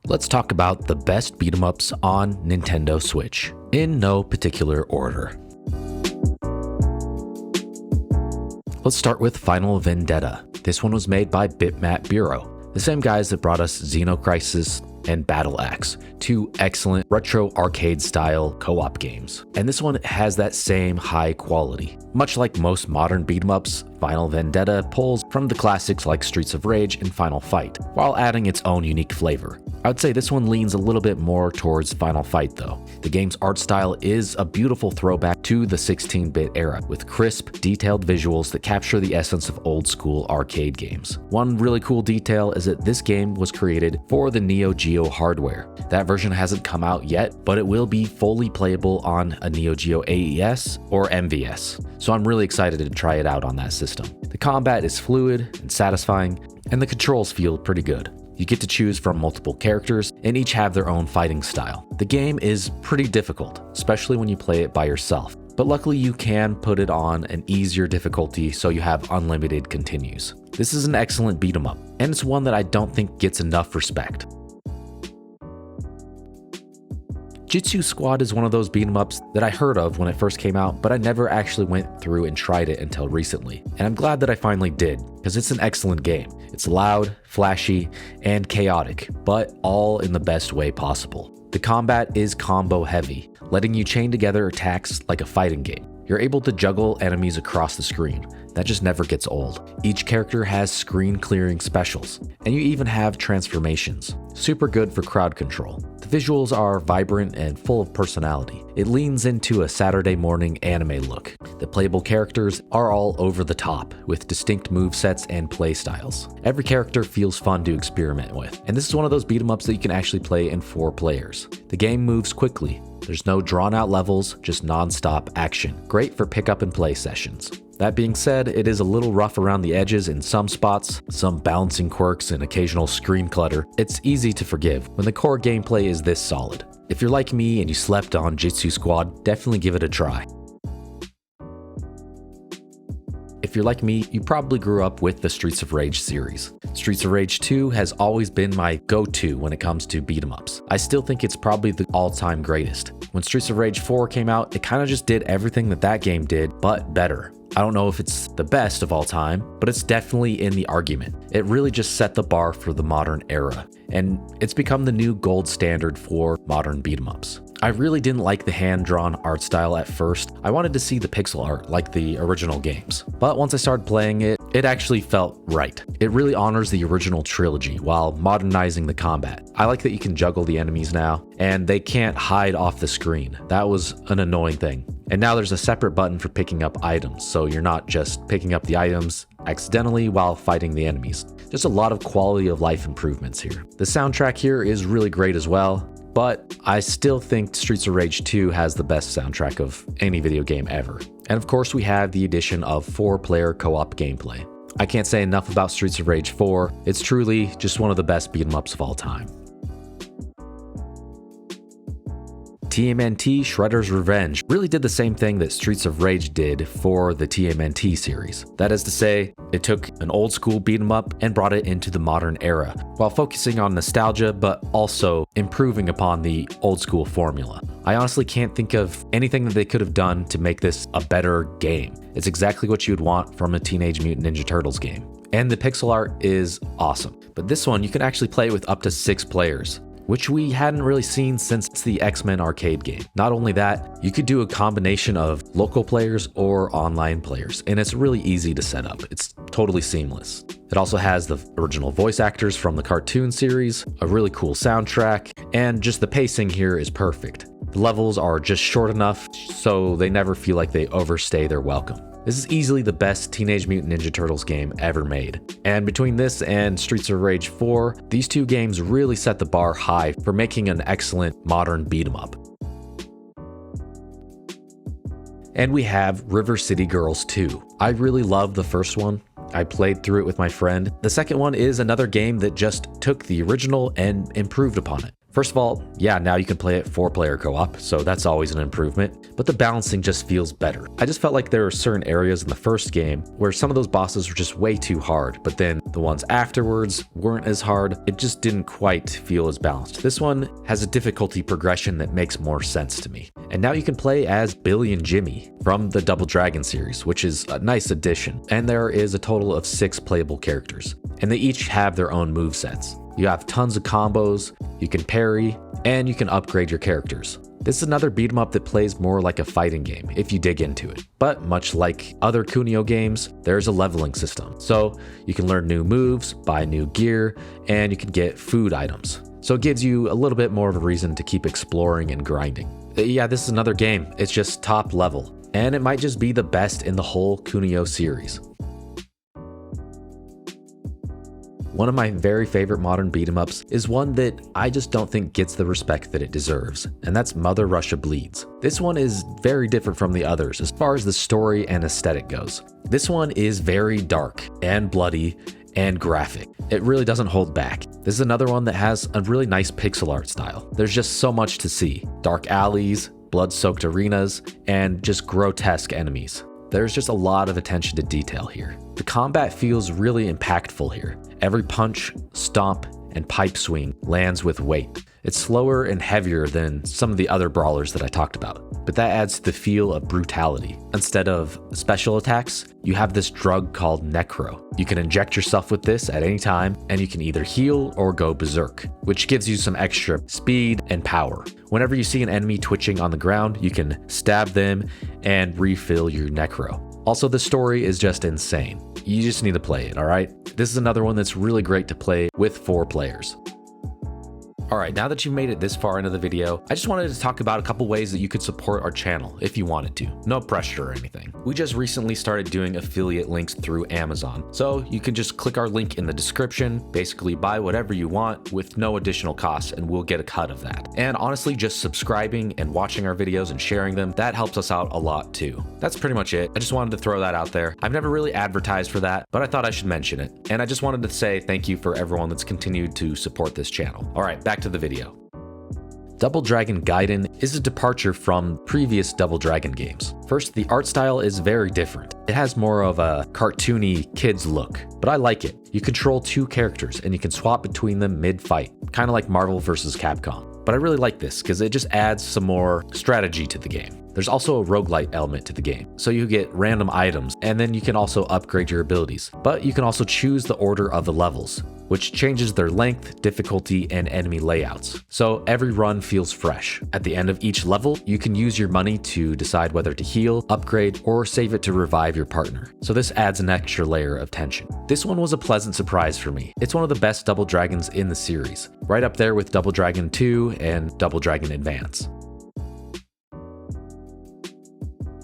Let's talk about the best beat 'em ups on Nintendo Switch, in no particular order. Let's start with Final Vendetta. This one was made by Bitmap Bureau, the same guys that brought us Xenocrisis and Battle Axe, two excellent retro arcade style co-op games. And this one has that same high quality. Much like most modern beat 'em ups, Final Vendetta pulls from the classics like Streets of Rage and Final Fight, while adding its own unique flavor. I would say this one leans a little bit more towards Final Fight though. The game's art style is a beautiful throwback to the 16-bit era, with crisp, detailed visuals that capture the essence of old-school arcade games. One really cool detail is that this game was created for the Neo Geo hardware. That version hasn't come out yet, but it will be fully playable on a Neo Geo AES or MVS, so I'm really excited to try it out on that system. The combat is fluid and satisfying, and the controls feel pretty good. You get to choose from multiple characters, and each have their own fighting style. The game is pretty difficult, especially when you play it by yourself, but luckily you can put it on an easier difficulty so you have unlimited continues. This is an excellent beat 'em up, and it's one that I don't think gets enough respect. Jitsu Squad is one of those beat 'em ups that I heard of when it first came out, but I never actually went through and tried it until recently. And I'm glad that I finally did, because it's an excellent game. It's loud, flashy, and chaotic, but all in the best way possible. The combat is combo heavy, letting you chain together attacks like a fighting game. You're able to juggle enemies across the screen. That just never gets old. Each character has screen clearing specials, and you even have transformations. Super good for crowd control. The visuals are vibrant and full of personality. It leans into a Saturday morning anime look. The playable characters are all over the top, with distinct movesets and playstyles. Every character feels fun to experiment with, and this is one of those beat 'em ups that you can actually play in 4 players. The game moves quickly. There's no drawn out levels, just non-stop action. Great for pick up and play sessions. That being said, it is a little rough around the edges in some spots, some balancing quirks and occasional screen clutter. It's easy to forgive when the core gameplay is this solid. If you're like me and you slept on Jitsu Squad, definitely give it a try. If you're like me, you probably grew up with the Streets of Rage series. Streets of Rage 2 has always been my go-to when it comes to beat 'em ups. I still think it's probably the all-time greatest. When Streets of Rage 4 came out, it kind of just did everything that that game did, but better. I don't know if it's the best of all time, but it's definitely in the argument. It really just set the bar for the modern era, and it's become the new gold standard for modern beat 'em ups. I really didn't like the hand-drawn art style at first. I wanted to see the pixel art like the original games. But once I started playing it, it actually felt right. It really honors the original trilogy while modernizing the combat. I like that you can juggle the enemies now, and they can't hide off the screen. That was an annoying thing. And now there's a separate button for picking up items, so you're not just picking up the items accidentally while fighting the enemies. There's a lot of quality of life improvements here. The soundtrack here is really great as well, but I still think Streets of Rage 2 has the best soundtrack of any video game ever. And of course we have the addition of 4-player co-op gameplay. I can't say enough about Streets of Rage 4, it's truly just one of the best beat 'em ups of all time. TMNT Shredder's Revenge really did the same thing that Streets of Rage did for the TMNT series. That is to say, it took an old school beat 'em up and brought it into the modern era, while focusing on nostalgia but also improving upon the old school formula. I honestly can't think of anything that they could have done to make this a better game. It's exactly what you'd want from a Teenage Mutant Ninja Turtles game. And the pixel art is awesome. But this one, you can actually play with up to 6 players, which we hadn't really seen since the X-Men arcade game. Not only that, you could do a combination of local players or online players, and it's really easy to set up. It's totally seamless. It also has the original voice actors from the cartoon series, a really cool soundtrack, and just the pacing here is perfect. The levels are just short enough so they never feel like they overstay their welcome. This is easily the best Teenage Mutant Ninja Turtles game ever made. And between this and Streets of Rage 4, these two games really set the bar high for making an excellent modern beat 'em up. And we have River City Girls 2. I really loved the first one. I played through it with my friend. The second one is another game that just took the original and improved upon it. First of all, yeah, now you can play it 4-player co-op, so that's always an improvement, but the balancing just feels better. I just felt like there were certain areas in the first game where some of those bosses were just way too hard, but then the ones afterwards weren't as hard. It just didn't quite feel as balanced. This one has a difficulty progression that makes more sense to me. And now you can play as Billy and Jimmy from the Double Dragon series, which is a nice addition. And there is a total of 6 playable characters, and they each have their own movesets. You have tons of combos, you can parry, and you can upgrade your characters. This is another beat 'em up that plays more like a fighting game if you dig into it. But much like other Kunio games, there's a leveling system. So you can learn new moves, buy new gear, and you can get food items. So it gives you a little bit more of a reason to keep exploring and grinding. Yeah, this is another game. It's just top level, and it might just be the best in the whole Kunio series. One of my very favorite modern beat 'em ups is one that I just don't think gets the respect that it deserves, and that's Mother Russia Bleeds. This one is very different from the others as far as the story and aesthetic goes. This one is very dark and bloody and graphic. It really doesn't hold back. This is another one that has a really nice pixel art style. There's just so much to see. Dark alleys, blood-soaked arenas, and just grotesque enemies. There's just a lot of attention to detail here. The combat feels really impactful here. Every punch, stomp, and pipe swing lands with weight. It's slower and heavier than some of the other brawlers that I talked about, but that adds to the feel of brutality. Instead of special attacks, you have this drug called Necro. You can inject yourself with this at any time, and you can either heal or go berserk, which gives you some extra speed and power. Whenever you see an enemy twitching on the ground, you can stab them and refill your Necro. Also, the story is just insane. You just need to play it, alright? This is another one that's really great to play with 4 players. Alright, now that you've made it this far into the video, I just wanted to talk about a couple ways that you could support our channel if you wanted to. No pressure or anything. We just recently started doing affiliate links through Amazon, so you can just click our link in the description, basically buy whatever you want with no additional cost, and we'll get a cut of that. And honestly, just subscribing and watching our videos and sharing them, that helps us out a lot too. That's pretty much it. I just wanted to throw that out there. I've never really advertised for that, but I thought I should mention it. And I just wanted to say thank you for everyone that's continued to support this channel. Alright, back to the video. Double Dragon Gaiden is a departure from previous Double Dragon games. First, the art style is very different. It has more of a cartoony kids look, but I like it. You control 2 characters and you can swap between them mid-fight, kind of like Marvel vs. Capcom. But I really like this because it just adds some more strategy to the game. There's also a roguelite element to the game, so you get random items, and then you can also upgrade your abilities. But you can also choose the order of the levels, which changes their length, difficulty, and enemy layouts. So every run feels fresh. At the end of each level, you can use your money to decide whether to heal, upgrade, or save it to revive your partner. So this adds an extra layer of tension. This one was a pleasant surprise for me. It's one of the best Double Dragons in the series, right up there with Double Dragon 2 and Double Dragon Advance.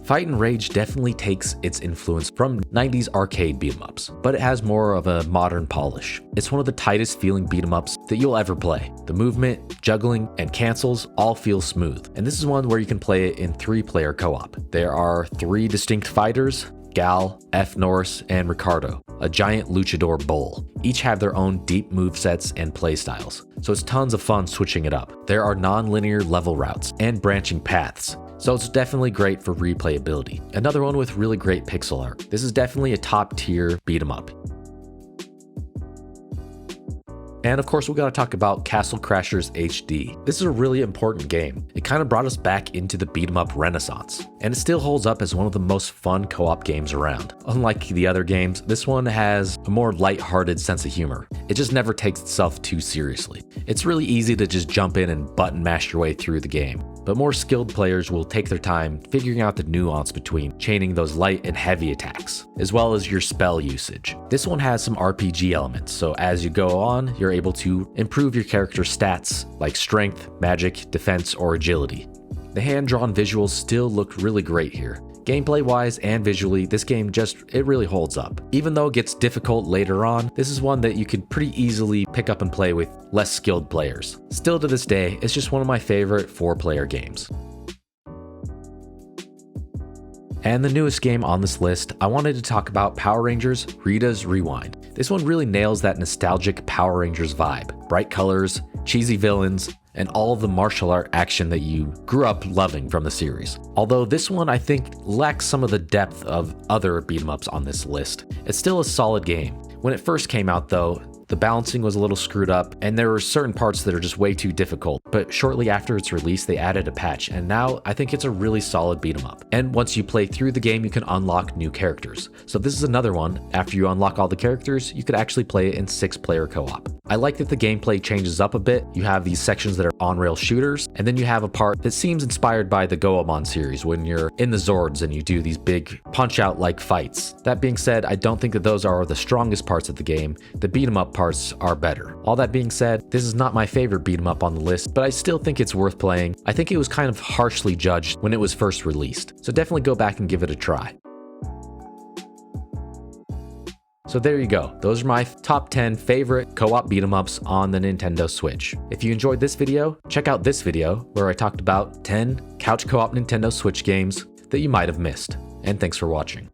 Fight and Rage definitely takes its influence from 90s arcade beat 'em ups, but it has more of a modern polish. It's one of the tightest feeling beat 'em ups that you'll ever play. The movement, juggling, and cancels all feel smooth, and this is one where you can play it in 3-player co-op. There are 3 distinct fighters: Gal, F. Norris, and Ricardo, a giant luchador bull. Each have their own deep movesets and playstyles, so it's tons of fun switching it up. There are non-linear level routes and branching paths, so it's definitely great for replayability. Another one with really great pixel art. This is definitely a top tier beat 'em up. And of course, we gotta talk about Castle Crashers HD. This is a really important game. It kind of brought us back into the beat 'em up renaissance, and it still holds up as one of the most fun co-op games around. Unlike the other games, this one has a more light-hearted sense of humor. It just never takes itself too seriously. It's really easy to just jump in and button mash your way through the game, but more skilled players will take their time figuring out the nuance between chaining those light and heavy attacks, as well as your spell usage. This one has some RPG elements, so as you go on, you're able to improve your character's stats like strength, magic, defense, or agility. The hand-drawn visuals still look really great here. Gameplay-wise and visually, this game it really holds up. Even though it gets difficult later on, this is one that you could pretty easily pick up and play with less skilled players. Still to this day, it's just one of my favorite 4-player games. And the newest game on this list, I wanted to talk about Power Rangers Rita's Rewind. This one really nails that nostalgic Power Rangers vibe. Bright colors, cheesy villains, and all of the martial art action that you grew up loving from the series. Although this one I think lacks some of the depth of other beat 'em ups on this list. It's still a solid game. When it first came out though, the balancing was a little screwed up, and there were certain parts that are just way too difficult. But shortly after its release, they added a patch, and now I think it's a really solid beat 'em up. And once you play through the game, you can unlock new characters. So this is another one. After you unlock all the characters, you could actually play it in 6-player co-op. I like that the gameplay changes up a bit. You have these sections that are on-rail shooters, and then you have a part that seems inspired by the Goemon series when you're in the Zords and you do these big punch-out-like fights. That being said, I don't think that those are the strongest parts of the game. The beat 'em up parts are better. All that being said, this is not my favorite beat 'em up on the list, but I still think it's worth playing. I think it was kind of harshly judged when it was first released, so definitely go back and give it a try. So there you go. Those are my top 10 favorite co-op beat 'em ups on the Nintendo Switch. If you enjoyed this video, check out this video where I talked about 10 couch co-op Nintendo Switch games that you might have missed. And thanks for watching.